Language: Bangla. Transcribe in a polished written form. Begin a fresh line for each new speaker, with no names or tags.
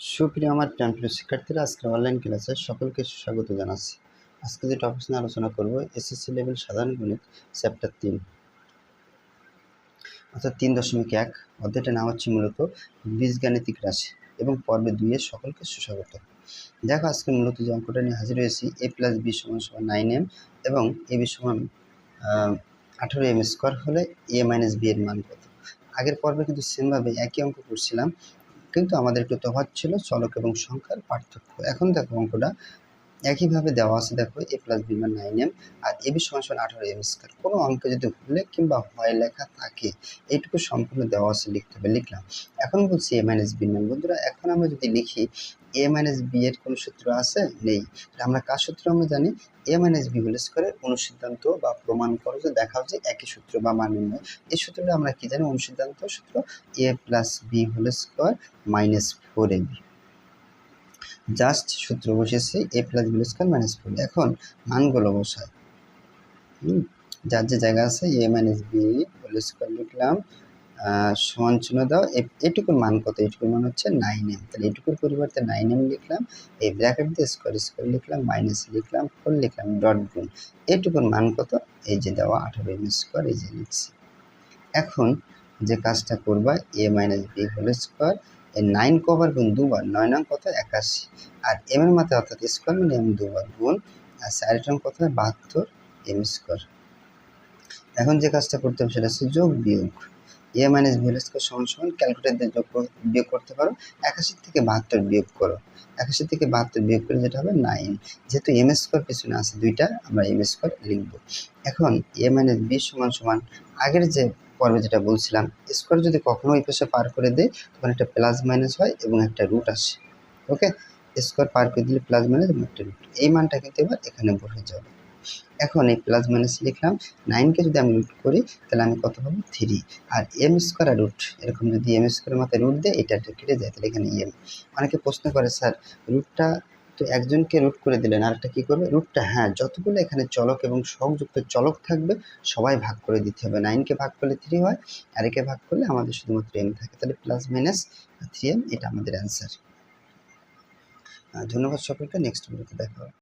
সুপ্রিয় আমার প্রিয় শিক্ষার্থীরা, আজকের অনলাইন ক্লাসে সকলকে স্বাগত জানাচ্ছি। আজকে যে টপিক নিয়ে আলোচনা করব, এসএসসি লেভেল সাধারণ গণিত চ্যাপ্টার 3 অর্থাৎ 3.1 অধ্যায়টার নাম হচ্ছে মূলত বীজগাণিতিক রাশি এবং পর্বে 2 এর সকলকে সুস্বাগত। দেখো, আজকে মূলত যে অঙ্কটা নিয়ে হাজির হয়েছি, a + b = 9m এবং ab সমান 18m স্কোয়ার হলে a - b এর মান কত। আগের পর্বে কিন্তু সেমভাবে একই অঙ্ক করছিলাম, কিন্তু আমাদের একটু তফাৎ ছিল চলক এবং সংখ্যার পার্থক্য। এখন দেখো অঙ্কটা একইভাবে দেওয়া আছে। দেখো a + b = 9m R ab = 18m²। কোনো অঙ্কে যদি ভুলে কিংবা হয় লেখা থাকে, এইটুকু সম্পূর্ণ দেওয়া আছে, লিখতে হবে, লিখলাম। এখন বলছি a - b মান। বন্ধুরা, এখন আমরা যদি লিখি a - b এর কোনো সূত্র আছে? নেই। আমরা কার সূত্র আমরা জানি? a - b হোল স্কয়ারের অনুসিদ্ধান্ত বা প্রমাণ করো যে দেখাও যে একই সূত্র বা মান নির্ণয়। এই সূত্রটা আমরা কি জানি? অনুসিদ্ধান্ত সূত্র a + b whole square - 4ab। Just সূত্র বসেছি a + b স্কয়ার - 4। এখন মানগুলো বসাই। যার যে জায়গা আছে a - b হোল স্কয়ার লিখলাম, সমান চিহ্ন দাও। এটুকুর মান কত? এটুকুর মান হচ্ছে 9m। তাহলে এটুকুর পরিবর্তে 9m লিখলাম, এই ব্র্যাকেট দিয়ে স্কয়ার স্কয়ার লিখলাম, মাইনাস লিখলাম, 4 লিখলাম, ডট গুণ। এটুকুর মান কত? এই যে দেওয়া 18m², এই যে লিখছি। এখন যে কাজটা করবা, a - b হোল স্কয়ার, এই 9 কবার গুণ 2বার, 9 নং কত? 81। আর m এর মাথায় অর্থাৎ স্কয়ার মানে m 2বার গুণ, আর 4 নং কত? 72m²। এখন যে কাজটা করতে হবে সেটা হচ্ছে যোগ বিয়োগ। a - b হোল স্কয়ার সমান ক্যালকুলেটর দিয়ে বিয়োগ করতে পারো। 81 থেকে 72 বিয়োগ করো। 81 থেকে 72 বিয়োগ করে যেটা হবে 9। যেহেতু m² পিছনে আছে দুইটা, আমরা m² লিখব। এখন a - b সমান আগের যে পর্বে যেটা বলছিলাম, স্কয়ার যদি কখনো এই পাশে পার করে দেয় তখন একটা প্লাস মাইনাস হয় এবং একটা রুট আসে। ওকে, স্কয়ার পার করে দিলে প্লাস মাইনাস এবং একটা রুট, এই মানটা কিন্তু এবার এখানে বসে যাবে। এখন এই প্লাস মাইনাস লিখলাম, 9কে যদি আমি রুট করি তাহলে আমি কত পাবো? 3। আর m² আর রুট, এরকম যদি m² মাথায় রুট দেয় এটা কেটে যায়, তাহলে এখানে m। অনেকে প্রশ্ন করে, স্যার রুটটা তো একজনকে রুট করে দিলেন, আরেকটা কী করবে? রুটটা, হ্যাঁ, যতগুলো এখানে চলক এবং সহযুক্ত চলক থাকবে সবাই ভাগ করে দিতে হবে। 9কে ভাগ করলে 3 হয়, আর একে ভাগ করলে আমাদের শুধুমাত্র m থাকে। তাহলে প্লাস মাইনাস 3m, এটা আমাদের অ্যান্সার। ধন্যবাদ সকলকে। নেক্সট ভিডিওতে দেখা হবে।